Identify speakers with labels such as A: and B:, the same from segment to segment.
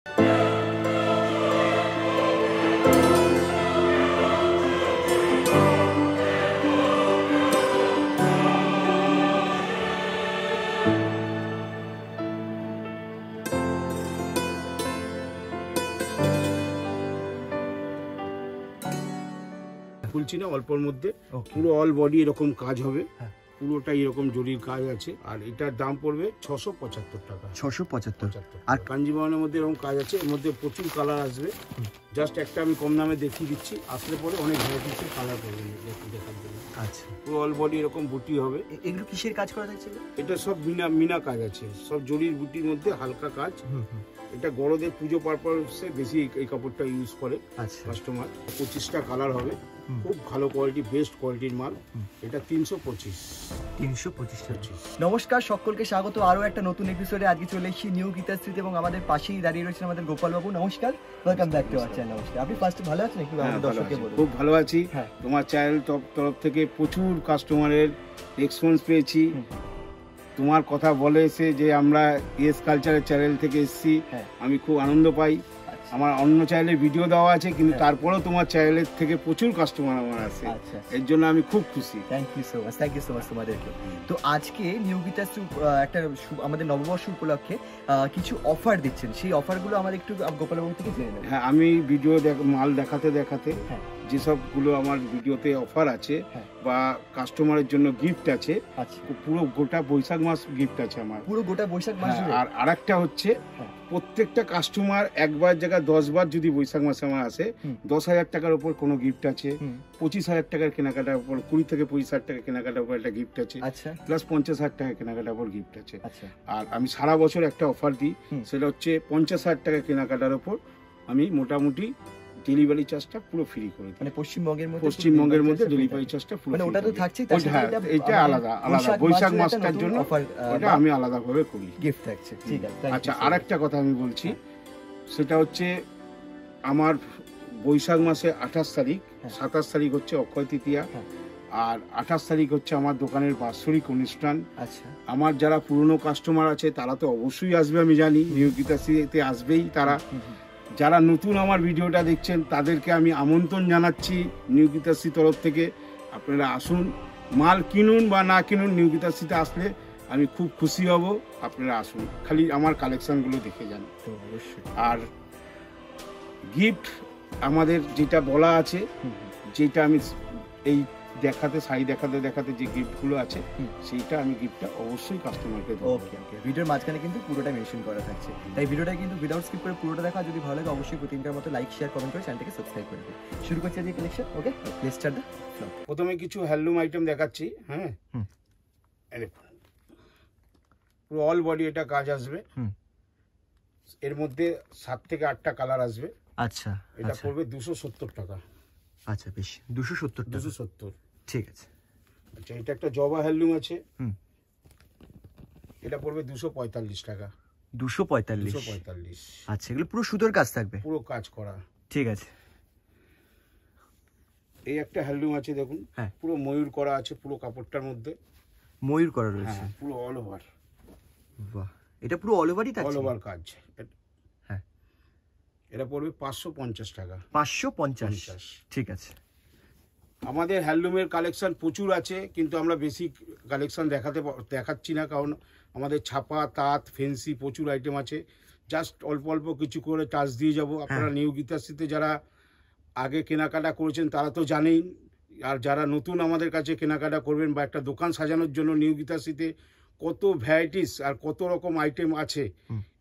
A: খুলছি না অল্পর মধ্যে, পুরো অল বডি এরকম কাজ হবে, পুরোটা এরকম জরির কাজ আছে। আর এটার দাম পড়বে 675 টাকা।
B: 675।
A: আর কাঞ্জিবরমের মধ্যে এরকম কাজ আছে, এর মধ্যে প্রচুর কালার আসবে। জাস্ট একটা আমি কম দামে দেখিয়ে দিচ্ছি, আসলে পরে অনেক ভ্যারাইটিসের কালার পাবেন দেখার জন্য।
B: আচ্ছা,
A: পুরো অল বডি এরকম বুটি হবে।
B: এগুলো কিসের কাজ করা থাকছে?
A: এটা সব মিনা কাজ আছে, সব জরির বুটির মধ্যে হালকা কাজ। এটা বড়দের পুজো পারপাসে বেশি এই কাপড়টা ইউজ করে কাস্টমার। 25টা কালার হবে, খুব ভালো কোয়ালিটি, বেস্ট কোয়ালিটির মাল। এটা 325
B: নমস্কার, সকলকে স্বাগত আরো একটা নতুন এপিসোডে। আজকে চলে এসেছি নিউ গীতাশ্রীতে এবং আমাদের পাশেই দাঁড়িয়ে রয়েছেন আমাদের গোপাল বাবু। নমস্কার, welcome back to our channel. নমস্কার, আপনি ফার্স্ট ভালো আছেন? একটু আমাদের দর্শককে বলুন।
A: খুব ভালো আছি। তোমার চ্যানেল তরফ থেকে প্রচুর কাস্টমারের রেসপন্স পেয়েছি। তোমার কথা বলে এসে যে আমরা ইয়েস কালচারের চ্যানেল থেকে এসেছি, আমি খুব আনন্দ পাই। আমার অন্য চ্যানেলে ভিডিও দেওয়া আছে, কিন্তু তারপরেও তোমার চ্যানেলের থেকে প্রচুর কাস্টমার আমার আছে, এর জন্য আমি খুব খুশি।
B: থ্যাংক ইউ সো মাচ তোমাদেরকে। তো আজকে নিউ গীতাশ্রী একটা আমাদের নববর্ষ উপলক্ষে কিছু অফার দিচ্ছেন, সেই অফারগুলো আমাদের একটু গোপালবাবু থেকে জেনে নেব।
A: হ্যাঁ, আমি ভিডিও মাল দেখাতে যেসবগুলো আমার ভিডিওতে অফার আছে বা কাস্টমারের জন্য গিফট আছে, পুরো গোটা বৈশাখ মাস গিফট আছে আমার,
B: পুরো গোটা বৈশাখ মাস।
A: আর আরেকটা হচ্ছে, প্রত্যেকটা কাস্টমার একবার জায়গায় 10 বার যদি বৈশাখ মাসে আমার আসে, 10,000 টাকার উপর কোনো গিফট আছে। 25,000 টাকার কেনাকাটার উপর, 20 থেকে 25,000 টাকা কেনাকাটার উপর একটা গিফট আছে, প্লাস 50,000 টাকা কেনাকাটার উপর গিফট আছে। আর আমি সারা বছর একটা অফার দিই, সেটা হচ্ছে 50,000 টাকা কেনাকাটার উপর আমি মোটামুটি ডেলিভারি চার্জটা পুরো ফ্রি করে দিই।
B: মানে পশ্চিমবঙ্গের মধ্যে
A: ডেলিভারি চার্জটা পুরো,
B: মানে ওটা তো থাকছে,
A: এটা আলাদা বৈশাখ মাসটার জন্য ওটা আমি আলাদাভাবে করি,
B: গিফট থাকছে। ঠিক আছে।
A: আচ্ছা, আরেকটা কথা আমি বলছি, সেটা হচ্ছে আমার বৈশাখ মাসে 28 তারিখ, 27 তারিখ হচ্ছে অক্ষয় তৃতীয়া, আর 28 তারিখ হচ্ছে আমার দোকানের বাৎসরিক অনুষ্ঠান।
B: আচ্ছা,
A: আমার যারা পুরনো কাস্টমার আছে তারা তো অবশ্যই আসবে, আমি জানি নিউ গীতাশ্রীতে আসবেই তারা। যারা নতুন আমার ভিডিওটা দেখছেন তাদেরকে আমি আমন্ত্রণ জানাচ্ছি নিউ গীতাশ্রী তরফ থেকে, আপনারা আসুন, মাল কিনুন বা না কিনুন, নিউ গীতাশ্রীতে আসলে আমি খুব খুশি হব। আপনারা আসুন, খালি আমার কালেকশনগুলো দেখে যান। আর গিফট আমাদের যেটা বলা আছে, যেটা আমি এই শাড়ি দেখাতে যে গিফটগুলো আছে, সেইটা আমি গিফটটা অবশ্যই কাস্টমারকে দেবো।
B: ওকে, ভিডিওর মাঝখানে কিন্তু পুরোটা মেনশন করা থাকছে, তাই ভিডিওটা কিন্তু উইদাউট স্কিপ করে পুরোটা দেখা। যদি ভালো লাগে অবশ্যই প্রতিদিনকার মতো লাইক, শেয়ার, কমেন্ট করে চ্যানেলটাকে সাবস্ক্রাইব করে দিন। শুরু করছি আজকে collection. Okay, let's start the blog.
A: প্রথমে কিছু হ্যান্ডলুম আইটেম দেখাচ্ছি। হ্যাঁ, পুরো অল বডি এটা কাজ আসবে, এর মধ্যে 7 থেকে 8টা কালার আসবে।
B: আচ্ছা,
A: এটা পড়বে 270 টাকা।
B: আচ্ছা, বেশ, 270। ঠিক আছে।
A: আচ্ছা, এটা একটা জবা হ্যান্ডলুম আছে, এটা পড়বে 245 টাকা।
B: 245। আচ্ছা, এগুলো পুরো সুতোর কাজ থাকবে,
A: পুরো কাজ করা।
B: ঠিক আছে।
A: এই একটা হ্যান্ডলুম আছে, দেখুন, পুরো ময়ূর করা আছে, পুরো কাপড়টার মধ্যে
B: ময়ূর করা রয়েছে,
A: পুরো অল ওভার।
B: বাহ, এটা পুরো অল ওভারই থাকছে,
A: অল ওভার কাজ। হ্যাঁ, এটা পড়বে 550 টাকা।
B: 550। ঠিক আছে।
A: আমাদের হ্যান্ডলুমের কালেকশন প্রচুর আছে, কিন্তু আমরা বেশি কালেকশন দেখাচ্ছি না, কারণ আমাদের ছাপা, তাঁত, ফেন্সি প্রচুর আইটেম আছে। জাস্ট অল্প অল্প কিছু করে টাচ দিয়ে যাব। আপনারা নিউ গীতাশ্রীতে যারা আগে কেনাকাটা করেছেন তারা তো জানেই, আর যারা নতুন আমাদের কাছে কেনাকাটা করবেন বা একটা দোকান সাজানোর জন্য নিউ গীতাশ্রীতে কত ভ্যারাইটিস আর কত রকম আইটেম আছে,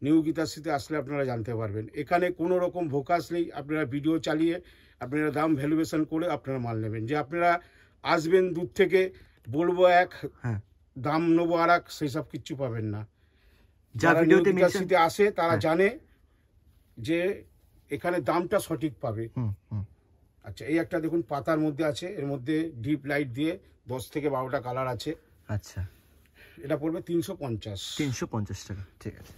A: নিউ গীতাশ্রীতে আসলে আপনারা জানতে পারবেন। এখানে কোনো রকম ভোকাস নেই, আপনারা ভিডিও চালিয়ে আপনারা দাম ভ্যালুয়েশন করে আপনারা মাল নেবেন। যে আপনারা আসবেন দূর থেকে, বলবো এক, দাম নেবো আর এক, সেসব কিচ্ছু পাবেন না। যারা নিউ গীতাশ্রীতে আসে তারা জানে যে এখানে দামটা সঠিক পাবে। আচ্ছা, এই একটা দেখুন পাতার মধ্যে আছে, এর মধ্যে ডিপ লাইট দিয়ে 10 থেকে 12টা কালার আছে।
B: আচ্ছা,
A: এটা পড়বে 350
B: টাকা। ঠিক আছে।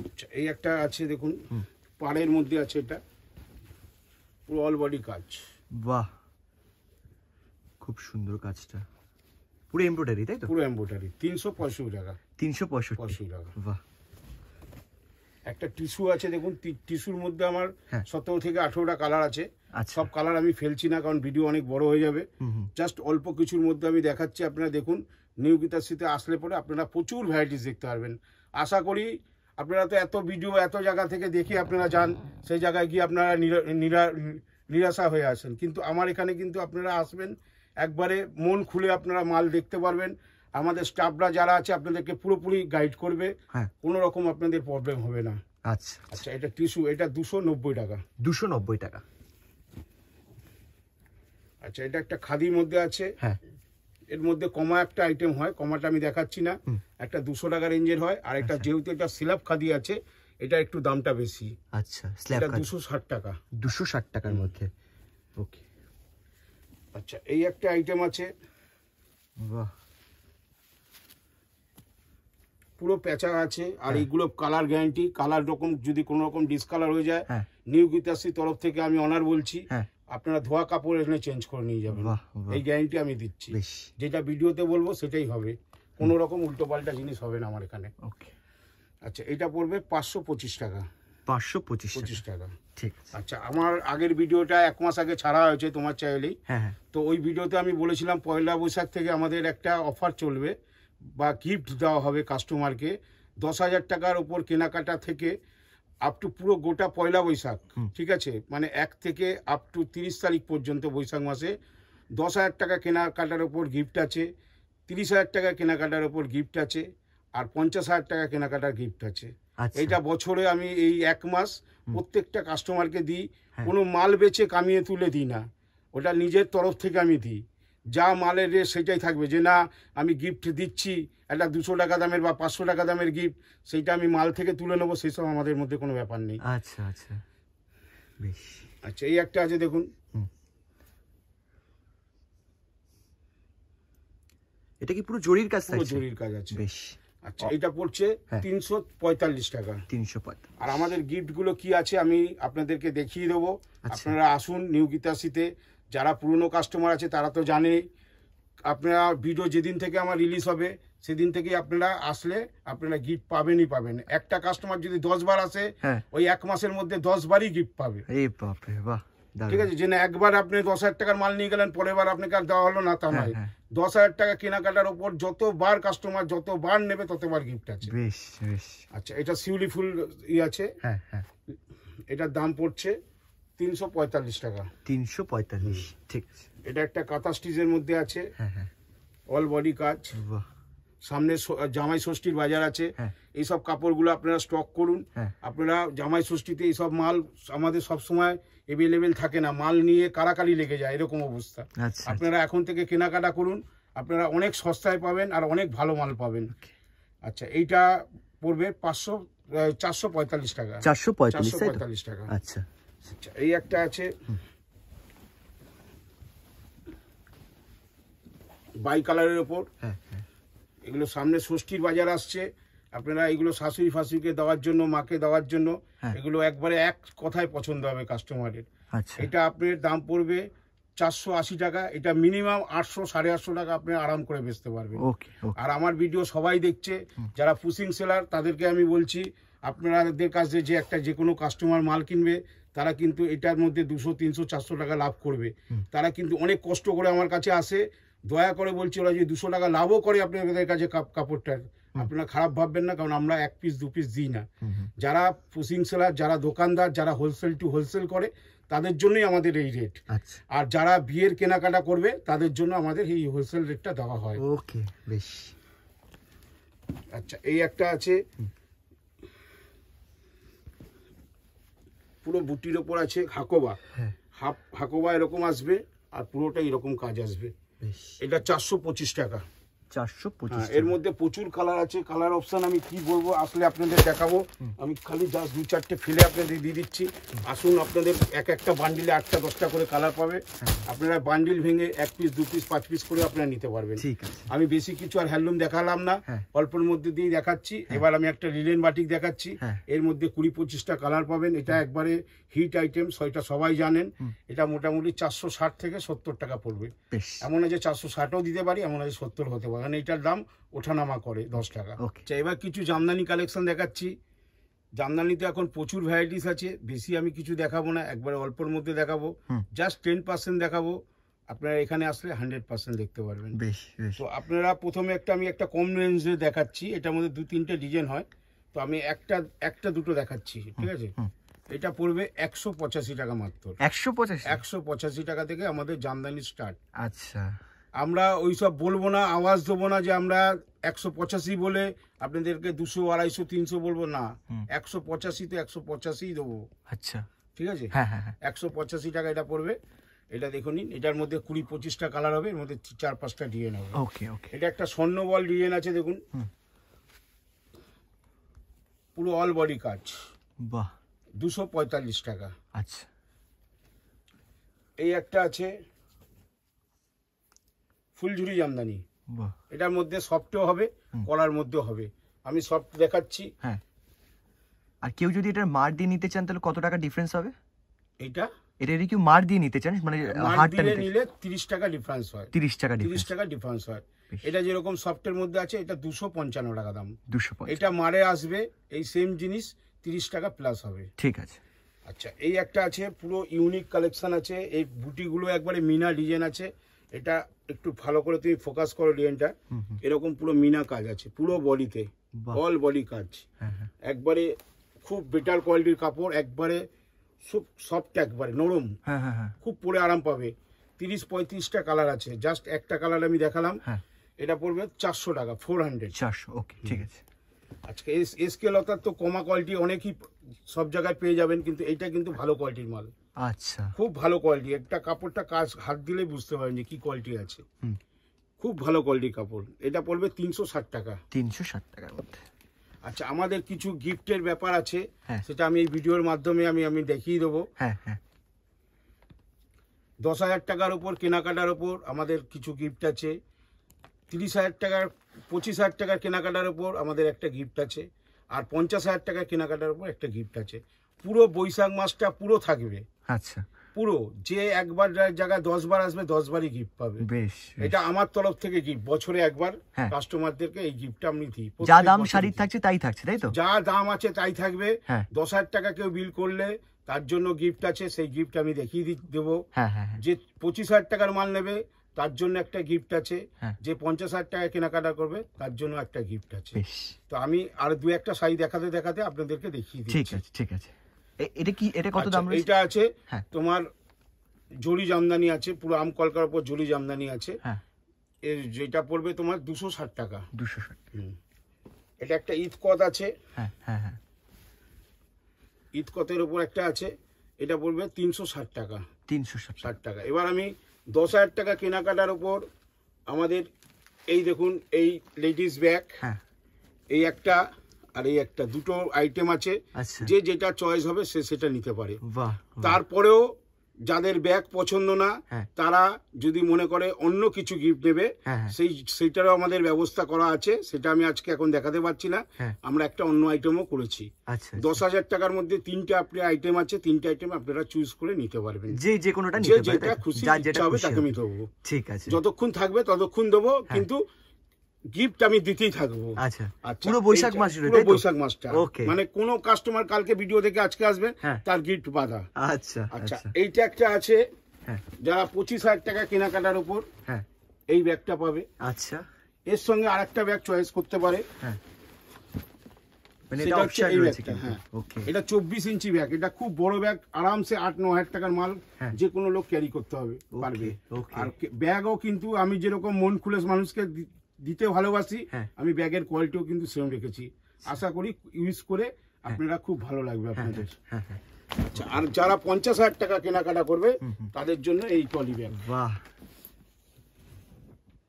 A: আচ্ছা, এই একটা আছে দেখুন, পাড়ের মধ্যে আছে, এটা পুরো অল বডি কাজ।
B: বাহ, খুব সুন্দর কাজটা, পুরো এমব্রয়ডারি, তাই তো?
A: পুরো এমব্রয়ডারি। 365 টাকা।
B: 365 টাকা। বাহ,
A: একটা টিস্যু আছে দেখুন, টিস্যুর মধ্যে আমার
B: হ্যাঁ।
A: 17 থেকে 18টা কালার আছে।
B: আচ্ছা।
A: সব কালার আমি ফেলছি না, কারণ ভিডিও অনেক বড় হয়ে যাবে। জাস্ট অল্প কিছুর মধ্যে আমি দেখাচ্ছি। আপনারা দেখুন, নিউ গীতাশ্রীতে আসলে পরে আপনারা প্রচুর ভ্যারাইটিস দেখতে পারবেন। আশা করি আপনারা তো এত ভিডিও এত জায়গা থেকে দেখে আপনারা যান, সেই জায়গায় গিয়ে আপনারা নিরাশা হয়ে আসেন, কিন্তু আমার এখানে কিন্তু আপনারা আসবেন, একবারে মন খুলে আপনারা মাল দেখতে পারবেন। আমাদের স্টাফরা যারা আছে আপনাদেরকে পুরোপুরি গাইড করবে, কোনো রকম আপনাদের প্রবলেম হবে না।
B: আচ্ছা
A: আচ্ছা, এটা টিস্যু, এটা 290 টাকা।
B: 290 টাকা।
A: আচ্ছা, এটা একটা খাদির মধ্যে আছে।
B: হ্যাঁ,
A: এর মধ্যে কমা একটা আইটেম হয়, কমাটা আমি দেখাচ্ছি না। একটা 200 টাকা রেঞ্জের হয়, আর একটা যেহেতু এটা স্ল্যাব খাদি আছে, এটা একটু দামটা বেশি।
B: আচ্ছা, স্ল্যাব
A: এটা 260 টাকা।
B: 260 টাকার মধ্যে। ওকে।
A: আচ্ছা, এই একটা আইটেম আছে,
B: বাহ,
A: পুরো প্যাঁচা আছে, আর এইগুলো কালার গ্যারান্টি। কালার রকম যদি কোনো রকম ডিসকালার হয়ে যায়,
B: হ্যাঁ,
A: নিউ গীতাশ্রী তরফ থেকে আমি অনার বলছি,
B: হ্যাঁ,
A: আপনারা ধোয়া কাপড় এখানে চেঞ্জ করে নিয়ে যাবেন।
B: বাহ, বাহ।
A: এই গ্যারান্টি আমি দিচ্ছি।
B: বেশ।
A: যেটা ভিডিওতে বলবো সেটাই হবে, কোনো রকম উল্টোপাল্টা জিনিস হবে না আমার এখানে।
B: ওকে।
A: আচ্ছা, এটা পড়বে 525 টাকা।
B: 525
A: টাকা।
B: ঠিক আছে।
A: আচ্ছা, আমার আগের ভিডিওটা 1 মাস আগে ছাড়া হয়েছে তোমার চ্যানেলেই।
B: হ্যাঁ, হ্যাঁ।
A: তো ওই ভিডিওতে আমি বলেছিলাম পয়লা বৈশাখ থেকে আমাদের একটা অফার চলবে, বা গিফট দেওয়া হবে কাস্টমারকে। 10,000 টাকার উপর কেনাকাটা থেকে আপ টু পুরো গোটা পয়লা বৈশাখ, ঠিক আছে, মানে 1 থেকে আপ টু 30 তারিখ পর্যন্ত বৈশাখ মাসে 10,000 টাকা কেনাকাটার উপর গিফট আছে, 30,000 টাকা কেনাকাটার উপর গিফট আছে, আর 50,000 টাকা কেনাকাটার গিফট আছে।
B: আচ্ছা।
A: এইটা বছরে আমি এই 1 মাস প্রত্যেকটা কাস্টমারকে দিই। কোনো মাল বেচে কামিয়ে তুলে দিই না, ওটা নিজের তরফ থেকে আমি দিই। যা মালের রেট সেটাই থাকবে, যে না আমি গিফট দিচ্ছি একটা 200 টাকা দামের বা 500 টাকা দামের গিফট, সেইটা আমি মাল থেকে তুলে নেবো, সেসব আমাদের মধ্যে কোনো ব্যাপার নেই।
B: আচ্ছা, আচ্ছা, বেশ।
A: আচ্ছা, এই একটা আছে দেখুন,
B: এটা কি পুরো জরির কাজ?
A: পুরো জরির কাজ আছে।
B: বেশ।
A: আচ্ছা, এটা পড়ছে 345 টাকা।
B: 345।
A: আর আমাদের গিফটগুলো কি আছে আমি আপনাদেরকে দেখিয়ে দেবো। আপনারা আসুন নিউ গীতাশ্রীতে। যারা পুরনো কাস্টমার আছে তারা তো জানেই। আপনারা ভিডিও যেদিন থেকে আমার রিলিজ হবে সেদিন থেকেই আপনারা আসলে আপনারা গিফট পাবেনই পাবেন। একটা কাস্টমার যদি 10 বার আসে, ওই 1 মাসের মধ্যে 10 বারই গিফট পাবে। ঠিক আছে, যে না একবার আপনি 10,000 টাকার মাল নিয়ে গেলেন, পরের বার আপনাকে আর দেওয়া হলো না, তা নয়। 10,000 টাকা কেনাকাটার উপর যতবার কাস্টমার যতবার নেবে ততবার গিফট আছে।
B: বেশ, বেশ।
A: আচ্ছা, এটা শিউলি ফুল আছে।
B: হ্যাঁ, হ্যাঁ।
A: এটার দাম পড়ছে 345 টাকা।
B: 345, ঠিক আছে।
A: এটা একটা কাঁথা স্টিচের মধ্যে আছে।
B: হ্যাঁ, হ্যাঁ।
A: অল বডি কাজ।
B: বাহ।
A: সামনে জামাই ষষ্ঠীর বাজার আছে, এইসব কাপড়গুলো আপনারা স্টক করুন। আপনারা জামাই ষষ্ঠীতে এইসব মাল আমাদের সবসময় অ্যাভেলেবেল থাকে না, মাল নিয়ে কারাকারি লেগে যায়, এরকম অবস্থা। আপনারা এখন থেকে কেনাকাটা করুন, আপনারা অনেক সস্তায় পাবেন আর অনেক ভালো মাল পাবেন। আচ্ছা, এইটা পড়বে 445 টাকা। 445 টাকা।
B: আচ্ছা,
A: আচ্ছা, এই একটা আছে বাই কালারের ওপর। এগুলো সামনে ষষ্ঠীর বাজার আসছে, আপনারা এগুলো শাশুড়ি ফাশুড়িকে দেওয়ার জন্য, মাকে দেওয়ার জন্য, এগুলো একবারে এক কথায় পছন্দ হবে কাস্টমারের। এটা আপনার দাম পড়বে 480 টাকা। এটা মিনিমাম 800 850 টাকা আপনি আরাম করে বেচতে পারবেন। আর আমার ভিডিও সবাই দেখছে, যারা পুশিং সেলার তাদেরকে আমি বলছি, আপনাদের কাছে যে কোনো কাস্টমার মাল কিনবে তারা কিন্তু এটার মধ্যে 200 300 400 টাকা লাভ করবে। তারা কিন্তু অনেক কষ্ট করে আমার কাছে আসে, দয়া করে বলছি, ওরা যদি 200 টাকা লাভও করে আপনাদের কাছে কাপড়টার, আপনারা খারাপ ভাববেন না, কারণ আমরা 1 পিস 2 পিস দিই না। যারা পুশিং সেলার, যারা দোকানদার, যারা হোলসেল টু হোলসেল করে, তাদের জন্যই আমাদের এই রেট। আর যারা বিয়ের কেনাকাটা করবে তাদের জন্য আমাদের এই হোলসেল রেটটা দেওয়া হয়।
B: ওকে, বেশ।
A: আচ্ছা, এই একটা আছে পুরো বুটির ওপর আছে হাকোবা। হাকোবা এরকম আসবে, আর পুরোটা এরকম কাজ আসবে। এটা 425 টাকা।
B: 425।
A: এর মধ্যে প্রচুর কালার আছে, কালার অপশন আমি কি বলবো, আসলে আপনাদের দেখাবো। আমি খালি জাস্ট 2-4টে ফেলে আপনাদের দিয়ে দিচ্ছি। আসুন, আপনাদের একটা বান্ডিলে 8টা 10টা করে কালার পাবে। আপনারা বান্ডিল ভেঙে 1 পিস 2 পিস 5 পিস করে আপনারা নিতে পারবেন। আমি বেশি কিছু আর হ্যান্ডলুম দেখালাম না, অল্পের মধ্যে দিয়ে দেখাচ্ছি। এবার আমি একটা লিলেন বাটিক দেখাচ্ছি, এর মধ্যে 20-25টা কালার পাবেন। এটা একবারে হিট আইটেম, সেটা সবাই জানেন। এটা মোটামুটি 460 থেকে 70 টাকা পড়বে। এমন আছে 460ও দিতে পারি, এমন আছে 70 হতে পারে, কারণ এটার দাম ওঠানামা করে 10 টাকা। এবার কিছু জামদানি কালেকশন দেখাচ্ছি। জামদানিতে এখন প্রচুর ভ্যারাইটিস আছে, বেশি আমি কিছু দেখাবো না, একবারে অল্পর মধ্যে দেখাবো, জাস্ট 10% দেখাবো। আপনারা এখানে আসলে 100% দেখতে পারবেন।
B: বেশ বেশ।
A: তো আপনারা প্রথমে আমি একটা কম রেঞ্জে দেখাচ্ছি, এটার মধ্যে 2-3টে ডিজাইন হয়, তো আমি একটা দুটো দেখাচ্ছি, ঠিক আছে? এটা পড়বে 185 টাকা মাত্র। 185 টাকা থেকে আমাদের জামদানি স্টার্ট।
B: আচ্ছা,
A: আমরা ওইসব বলবো না, আওয়াজ দেবো না যে আমরা 185 বলে আপনাদেরকে 200, 250, 300 বলবো না। 185 তো 185 দেবো।
B: আচ্ছা,
A: ঠিক আছে?
B: হ্যাঁ হ্যাঁ হ্যাঁ।
A: 185 টাকা এটা পড়বে। এটা দেখুন, এটার মধ্যে 20-25টা কালার হবে, এর মধ্যে 4-5টা ডিজাইন হবে।
B: ওকে ওকে।
A: এটা একটা স্বর্ণবল ডিজাইন আছে, দেখুন পুরো অল বডি কাজ।
B: বাহ,
A: 245 টাকা।
B: আচ্ছা,
A: এই একটা আছে ফুলঝুরি জামদানি।
B: বাহ,
A: এটার মধ্যে সফটও হবে, কলার মধ্যেও হবে। আমি সফট দেখাচ্ছি।
B: হ্যাঁ। আর কেউ যদি এটার মার দিয়ে নিতে চান তাহলে কত টাকা ডিফারেন্স হবে?
A: এটা
B: যদি কেউ মার দিয়ে নিতে চান, মানে হারটা
A: নিলে 30 টাকা ডিফারেন্স হয়।
B: 30 টাকা
A: ডিফারেন্স হয়। এটা যেরকম সফটের মধ্যে আছে, এটা 255 টাকা দাম।
B: 255।
A: এটা মারে আসবে এই সেম জিনিস 30 টাকা প্লাস হবে।
B: ঠিক আছে।
A: আচ্ছা, এই একটা আছে পুরো ইউনিক কালেকশন আছে। এই বুটিগুলো একবারে মিনা ডিজাইন আছে। এটা একটু ভালো করে তুমি ফোকাস করো ডিজাইনটা। এরকম পুরো মিনা কাজ আছে পুরো বডিতে, অল বডি কাজ। একবারে খুব বেটার কোয়ালিটির কাপড়, একবারে সফট, একবারে নরম, খুব পরে আরাম পাবে। 30-35টা কালার আছে, জাস্ট একটা কালার আমি দেখালাম। এটা পড়বে 400 টাকা, 400।
B: ওকে, ঠিক আছে।
A: আচ্ছা, এসকে লতার তো কমা কোয়ালিটি অনেকই সব জায়গায় পেয়ে যাবেন, কিন্তু এইটা কিন্তু ভালো কোয়ালিটির মাল।
B: আচ্ছা,
A: খুব ভালো কোয়ালিটি। একটা কাপড়টা কাজ হাত দিলে বুঝতে পারেন যে কি কোয়ালিটি আছে। খুব ভালো কোয়ালিটির কাপড়। এটা পড়বে 360 টাকা।
B: 360 টাকার মধ্যে।
A: আচ্ছা, আমাদের কিছু গিফটের ব্যাপার আছে, সেটা আমি এই ভিডিওর মাধ্যমে আমি দেখিয়ে দেবো। 10,000 টাকার উপর কেনাকাটার উপর আমাদের কিছু গিফট আছে। 30,000 টাকার 25,000 টাকার কেনাকাটার উপর আমাদের একটা গিফট আছে। আর 50,000 টাকার কেনাকাটার উপর একটা গিফট আছে। পুরো বৈশাখ মাসটা পুরো থাকবে।
B: আচ্ছা,
A: পুরো যে একবার জায়গায় 10 বার আসবে 10 বারই গিফট পাবে।
B: বেশ।
A: এটা আমার তরফ থেকে গিফট, বছরে একবার কাস্টমারদেরকে এই গিফটটা আমি দিই।
B: যা দাম শাড়ির থাকছে তাই থাকছে, তাই তো?
A: যা দাম আছে তাই থাকবে। 10,000 টাকা কেউ বিল করলে তার জন্য গিফট আছে, সেই গিফট আমি দেখিয়ে দেবো। যে 25,000 টাকার মাল নেবে তার জন্য একটা গিফট আছে। যে 50,000 টাকা কেনাকাটা করবে তার জন্য একটা গিফট আছে। তো আমি আর 2-1টা শাড়ি দেখাতে দেখাতে আপনাদেরকে দেখিয়ে দিচ্ছি।
B: ঠিক আছে, ঠিক আছে। এটা কি, এটা কত দাম রয়েছে?
A: এটা আছে তোমার জরি জামদানি আছে, পুরো আম কলকার উপর জরি জামদানি আছে। এর যেটা পড়বে তোমার 260 টাকা।
B: 260।
A: এটা একটা ঈদকত আছে। ঈদকতের উপর একটা আছে, এটা পড়বে 360 টাকা।
B: 360
A: টাকা। এবার আমি 10,000 টাকা কেনাকাটার উপর আমাদের এই দেখুন, এই লেডিস ব্যাগ, এই একটা আর এই একটা, দুটো আইটেম আছে। যে যেটা চয়েস হবে সে সেটা নিতে পারে। তারপরেও যাদের ব্যাগ পছন্দ না, তারা যদি মনে করে অন্য কিছু গিফট নেবে, সেইটারও আমাদের ব্যবস্থা করা আছে। সেটা আমি আজকে এখন দেখাতে পারছি না। আমরা একটা অন্য আইটেমও করেছি। 10,000 টাকার মধ্যে 3টে আপনি আইটেম আছে, 3টে আইটেম আপনারা চুজ করে নিতে পারবেন।
B: যে কোনোটা নিতে পারবেন,
A: যেটা খুশি হবে তাকে আমি দেবো।
B: ঠিক আছে,
A: যতক্ষণ থাকবে ততক্ষণ দেবো, কিন্তু গিফট আমি দিতেই থাকবো।
B: আচ্ছা, পুরো বৈশাখ মাস জুড়ে? পুরো
A: বৈশাখ মাসটা। মানে কোনো কাস্টমার কালকে ভিডিও দেখে আজকে আসবে, তার গিফট বাধা।
B: আচ্ছা
A: আচ্ছা, এইটা একটা আছে যারা 25,000 টাকা কেনাকাটার উপর এই ব্যাগটা পাবে।
B: আচ্ছা,
A: এর সঙ্গে আরেকটা ব্যাগ চয়েস করতে পারে। এটা 24 ইঞ্চি ব্যাগ। এটা খুব বড় ব্যাগ, আরামসে 8-9 হাজার টাকার মাল যে কোনো লোক ক্যারি করতে পারবে। আর ব্যাগও কিন্তু আমি যেরকম মন খুলে মানুষকে দিতে ভালোবাসি, আমি ব্যাগের কোয়ালিটিও কিন্তু সেম রেখেছি। আশা করি ইউজ করে আপনারা খুব ভালো লাগবে আপনাদের। আচ্ছা, আর যারা 50,000 টাকা কেনাকাটা করবে তাদের জন্য এই ট্রলি ব্যাগ।
B: বাহ,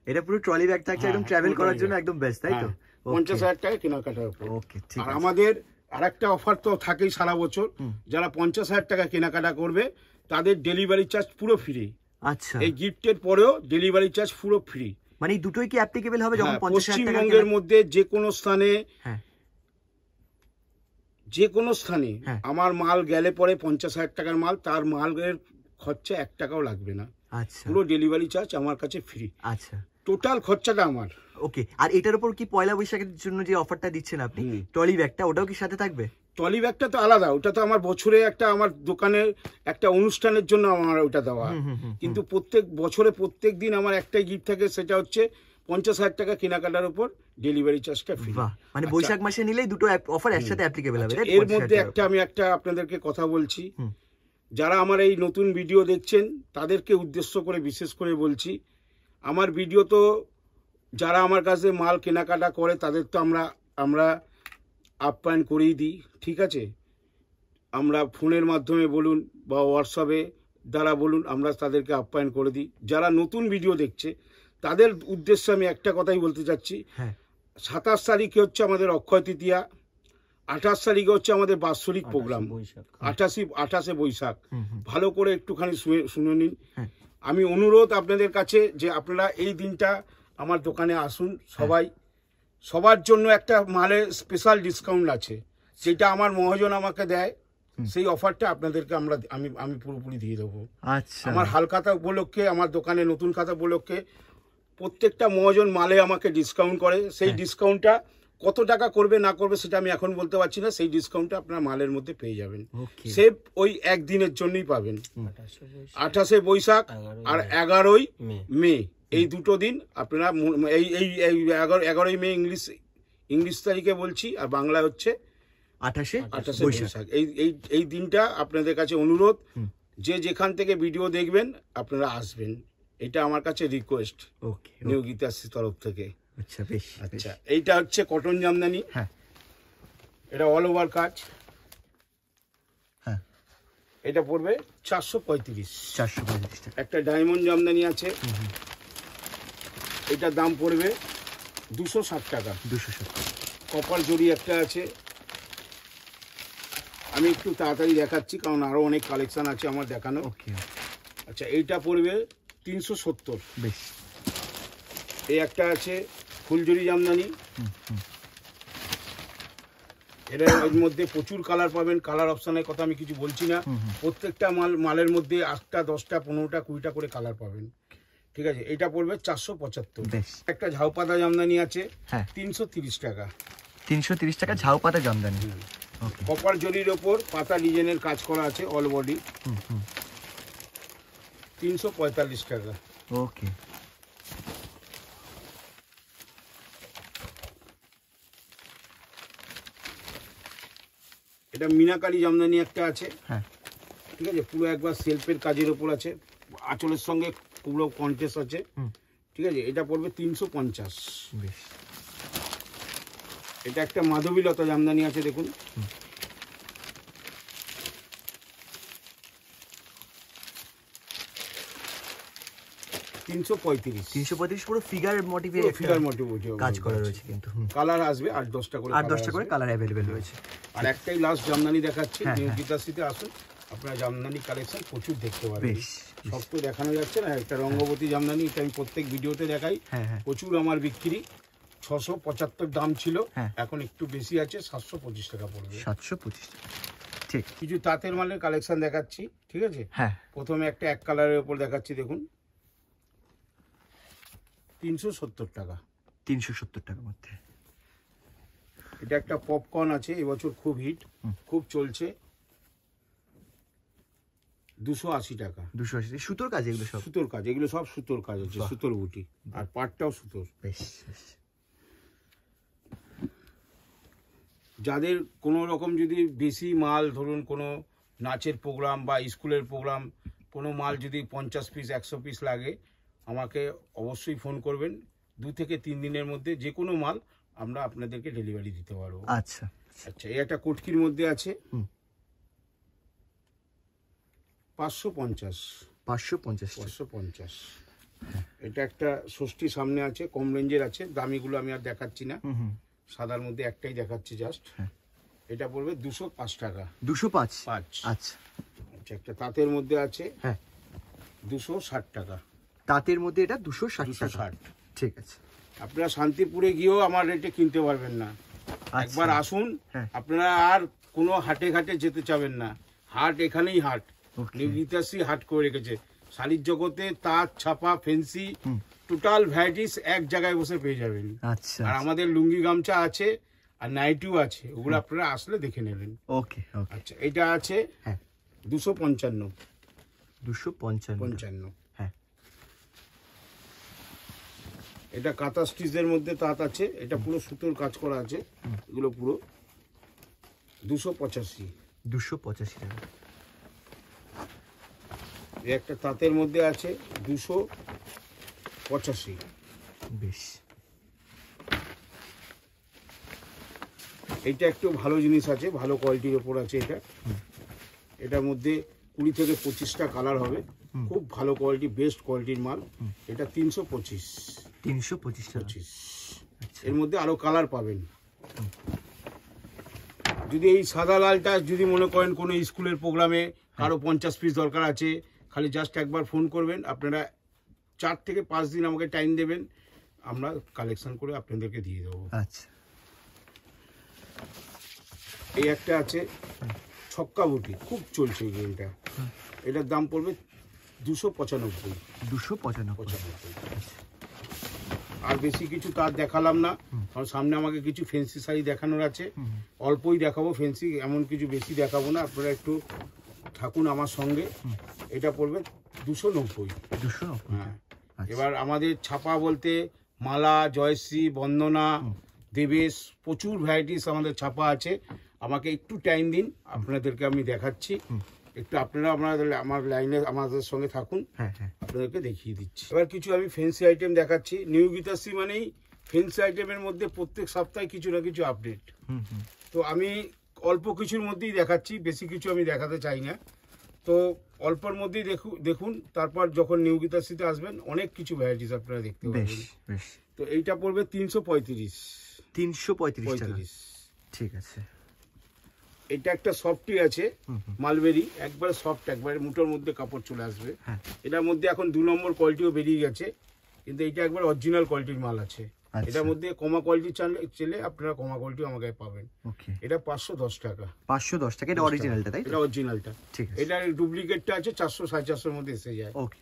B: এটা পুরো ট্রলি ব্যাগ থাকছে, একদম ট্রাভেল করার জন্য একদম বেস্ট, তাই তো?
A: 50,000 টাকা কেনাকাটার উপর।
B: ওকে, ঠিক
A: আর
B: আছে।
A: আমাদের আরেকটা অফার তো থাকেই সারা বছর। যারা 50,000 টাকা কেনাকাটা করবে তাদের ডেলিভারি চার্জ পুরো ফ্রি।
B: আচ্ছা,
A: এই গিফটের পরেও ডেলিভারি চার্জ পুরো ফ্রি।
B: মানে এই দুটোই কি অ্যাপ্লিকেবল হবে যখন 50,000 টাকা?
A: পশ্চিমবঙ্গের মধ্যে যে কোনো স্থানে, যে কোনো স্থানে আমার মাল গেলে পরে 50,000 টাকার মাল, তার মালের খরচা 1 টাকাও লাগবে না।
B: আচ্ছা,
A: পুরো ডেলিভারি চার্জ আমার কাছে ফ্রি।
B: আচ্ছা,
A: টোটাল খরচাটা আমার।
B: ওকে। আর এটার উপর কি পয়লা বৈশাখের জন্য যে অফারটা দিচ্ছেন আপনি, ট্রলি ব্যাগটা, ওটাও কি সাথে থাকবে?
A: ট্রলি ব্যাগটা তো আলাদা, ওটা তো আমার বছরে একটা আমার দোকানের একটা অনুষ্ঠানের জন্য আমার ওটা দেওয়া, কিন্তু প্রত্যেক বছরে প্রত্যেক দিন আমার একটাই গিফট থাকে, সেটা হচ্ছে 50,000 টাকা কেনাকাটার উপর ডেলিভারি চার্জটা ফ্রি।
B: মানে বৈশাখ মাসে নিলেই দুটো অফার একসাথে অ্যাপ্লিকেবল হবে।
A: এর মধ্যে আমি একটা আপনাদেরকে কথা বলছি, যারা আমার এই নতুন ভিডিও দেখছেন তাদেরকে উদ্দেশ্য করে বিশেষ করে বলছি, আমার ভিডিও তো যারা আমার কাছে মাল কেনাকাটা করে তাদের তো আমরা আপ্যায়ন করেই দিই, ঠিক আছে? আমরা ফোনের মাধ্যমে বলুন বা হোয়াটসঅ্যাপে দ্বারা বলুন, আমরা তাদেরকে আপ্যায়ন করে দিই। যারা নতুন ভিডিও দেখছে তাদের উদ্দেশ্যে আমি একটা কথাই বলতে চাচ্ছি, 27 তারিখে হচ্ছে আমাদের অক্ষয় তৃতীয়া, 28 তারিখে হচ্ছে আমাদের বাৎসরিক প্রোগ্রাম, 28শে বৈশাখ। ভালো করে একটুখানি শুনে নিন। আমি অনুরোধ আপনাদের কাছে যে আপনারা এই দিনটা আমার দোকানে আসুন সবাই। সবার জন্য একটা মালের স্পেশাল ডিসকাউন্ট আছে, যেটা আমার মহাজন আমাকে দেয়, সেই অফারটা আপনাদেরকে আমি পুরোপুরি দিয়ে দেবো।
B: আচ্ছা,
A: আমার হালখাতা উপলক্ষে, আমার দোকানে নতুন খাতা উপলক্ষে প্রত্যেকটা মহাজন মালে আমাকে ডিসকাউন্ট করে। সেই ডিসকাউন্টটা কত টাকা করবে না করবে সেটা আমি এখন বলতে পারছি না, সেই ডিসকাউন্টটা আপনার মালের মধ্যে পেয়ে যাবেন। সেভ ওই একদিনের জন্যই পাবেন, 28শে বৈশাখ আর 11ই মে, এই দুটো দিন আপনারা এই 11ই মে ইংলিশ তারিখে বলছি, আর বাংলা হচ্ছে 28শে বৈশাখ। এই দিনটা আপনাদের কাছে অনুরোধ, যে যেখান থেকে ভিডিও দেখবেন আপনারা আসবেন, এটা আমার কাছে রিকোয়েস্ট নিউ গীতাশ্রীর তরফ থেকে।
B: আচ্ছা বেশ।
A: আচ্ছা, এইটা হচ্ছে কটন জামদানি, এটা অল ওভার কাজ, এটা পড়বে 435 টাকা। একটা ডায়মন্ড জামদানি আছে, এটার দাম পড়বে 260 টাকা। কপার জরি একটা আছে, আমি একটু তাড়াতাড়ি দেখাচ্ছি কারণ আরো অনেক কালেকশন আছে আমার দেখানো। আচ্ছা, এইটা পড়বে 370।
B: বেশ।
A: এই একটা আছে ফুলজরি জামদানি, এর মধ্যে প্রচুর কালার পাবেন, কালার অপশনের কথা আমি কিছু বলছি না, প্রত্যেকটা মালের মধ্যে 8টা 10টা 15টা 20টা করে কালার পাবেন, ঠিক আছে? এটা পড়বে 475। একটা ঝাউপাতা জামদানি আছে, 330 টাকা।
B: 330 টাকা ঝাউপাতা জামদানি।
A: কপার জরির ওপর পাতা ডিজাইনের কাজ করা আছে, অল বডি, 345 টাকা।
B: ওকে।
A: এটা মিনাকারি জামদানি একটা আছে, ঠিক আছে? পুরো একবার সেলফের কাজের ওপর আছে, আঁচলের সঙ্গে পুরো কন্ট্রাস্ট আছে, ঠিক আছে? এটা পড়বে 350। এটা একটা মাধবীলতা জামদানি আছে, দেখুন, $335।
B: পুরো ফিগার মোটিভে কাজ করা রয়েছে, কিন্তু
A: কালার আসবে 8-10টা করে
B: কালার অ্যাভেলেবেল রয়েছে।
A: আর একটাই লাস্ট জামদানি দেখাচ্ছি, নিউ গীতাশ্রীতে আসুন, আপনারা জামদানি কালেকশন প্রচুর দেখতে পাবেন। সব তো দেখানো যাচ্ছে না, একটা রঙ্গবতী জামদানি, এটা আমি প্রত্যেক ভিডিওতে দেখাই, প্রচুর আমার বিক্রি। 675 দাম ছিল, এখন একটু বেশি আছে, 725 টাকা পড়বে।
B: 725 টাকা, ঠিক।
A: কিছু তাঁতের মালের কালেকশন দেখাচ্ছি, ঠিক আছে? প্রথমে একটা এক কালারের উপর দেখাচ্ছি, দেখুন, 370 টাকা।
B: 370 টাকার মধ্যে
A: এটা একটা পপকর্ন আছে, এবছর খুব হিট, খুব চলছে, 280 টাকা।
B: 280। সুতোর কাজ এগুলো সব?
A: সুতোর কাজ, এগুলো সব সুতোর কাজ হচ্ছে, সুতোর বুটি, আর পাটটাও সুতোর।
B: বেশ।
A: যাদের কোনো রকম যদি বেশি মাল, ধরুন কোনো নাচের প্রোগ্রাম বা স্কুলের প্রোগ্রাম, কোনো মাল যদি 50 পিস 100 পিস লাগে, আমাকে অবশ্যই ফোন করবেন। 2 থেকে 3 দিনের মধ্যে যে কোনো মাল আমরা আপনাদেরকে ডেলিভারি দিতে পারবো।
B: আচ্ছা
A: আচ্ছা, এই একটা কুটকির মধ্যে আছে, 550।
B: 550।
A: এটা একটা ষষ্ঠী সামনে আছে, কম রেঞ্জের আছে, দামিগুলো আমি আর দেখাচ্ছি না, সাদার মধ্যে একটাই দেখাচ্ছি জাস্ট। এটা পড়বে 205 টাকা।
B: 205।
A: আচ্ছা, একটা তাঁতের মধ্যে আছে, 260 টাকা।
B: তাঁতের মধ্যে এটা 260 টাকা, ঠিক আছে।
A: আপনারা শান্তিপুরে গিয়েও আমার রেটে কিনতে পারবেন না, একবার আসুন। আপনারা আর কোনো হাটে ঘাটে যেতে চাবেন না, হাট এখানেই হাট, নিউ গীতাশ্রী হাট করে রেখেছে। শাড়ির জগতে তাঁত, ছাপা, ফেন্সি, টোটাল ভ্যারাইটিস এক জায়গায় বসে পেয়ে যাবেন।
B: আচ্ছা।
A: আর আমাদের লুঙ্গি গামছা আছে, আর নাইটিও আছে, ওগুলো আপনারা আসলে দেখে নেবেন।
B: ওকে ওকে।
A: আচ্ছা, এটা আছে
B: হ্যাঁ
A: 255।
B: 255। হ্যাঁ
A: এটা কাঁথা স্টিচের মধ্যে তাঁত আছে, এটা পুরো সুতোর কাজ করা আছে, এগুলো পুরো 285।
B: 285 টাকা।
A: এই একটা তাঁতের মধ্যে আছে 285।
B: বেশ।
A: এইটা একটু ভালো জিনিস আছে, ভালো কোয়ালিটির ওপর আছে এটা। এটার মধ্যে 20 থেকে 25টা কালার হবে, খুব ভালো কোয়ালিটি, বেস্ট কোয়ালিটির মাল। এটা 325।
B: 325 টাকা।
A: এর মধ্যে আরো কালার পাবেন। যদি এই সাদা লালটা যদি মনে করেন কোনো স্কুলের প্রোগ্রামে কারো 50 পিস দরকার আছে, খালি জাস্ট একবার ফোন করবেন, আপনারা 4 থেকে 5 দিন আমাকে টাইম দেবেন, আমরা কালেকশন করে আপনাদেরকে দিয়ে দেবো।
B: আচ্ছা।
A: এই একটা আছে ছক্কা বুটি, খুব চলছে এই গেমটা। এটার দাম পড়বে 295।
B: 295।
A: আর বেশি কিছু তার দেখালাম না, কারণ সামনে আমাকে কিছু ফেন্সি শাড়ি দেখানোর আছে, অল্পই দেখাবো ফেন্সি, এমন কিছু বেশি দেখাবো না, আপনারা একটু থাকুন আমার সঙ্গে। এটা পড়বে 290।
B: 290।
A: হ্যাঁ। এবার আমাদের ছাপা বলতে মালা, জয়শ্রী, বন্দনা, দেবেশ, প্রচুর ভ্যারাইটিস আমাদের ছাপা আছে। আমাকে একটু টাইম দিন, আপনাদেরকে আমি দেখাচ্ছি। একটু আপনারা আমার লাইনে আমাদের সঙ্গে থাকুন, আপনাদেরকে দেখিয়ে দিচ্ছি। এবার কিছু আমি ফেন্সি আইটেম দেখাচ্ছি। নিউ গীতাশ্রী মানেই ফেন্সি আইটেমের মধ্যে প্রত্যেক সপ্তাহে কিছু না কিছু আপডেট। তো আমি অল্প কিছুর মধ্যেই দেখাচ্ছি, বেশি কিছু আমি দেখাতে চাই না। তো অল্পর মধ্যেই দেখুন, তারপর যখন নিউ গীতাশ্রীতে আসবেন অনেক কিছু ভ্যারাইটিস আপনারা দেখতে পাবেন। তো এইটা পড়বে 335।
B: 335। ঠিক আছে।
A: এটা একটা সফটি আছে মালবেরি, একবারে সফট, একবারে মুঠোর মধ্যে কাপড় চলে আসবে। এটার মধ্যে এখন 2 নম্বর কোয়ালিটিও বেরিয়ে গেছে, কিন্তু এটা একবার অরিজিনাল কোয়ালিটির মাল আছে। এটার মধ্যে কমা কোয়ালিটি চাইলে আপনারা কমা কোয়ালিটি আমাকে পাবেন। এটা 510 টাকা।
B: 510 টাকা। এটা অরিজিনালটা, তাই তো?
A: এটা অরিজিনালটা। ঠিক আছে। এটা ডুপ্লিকেটটা আছে 400 450 মধ্যে এসে যায়।
B: ওকে।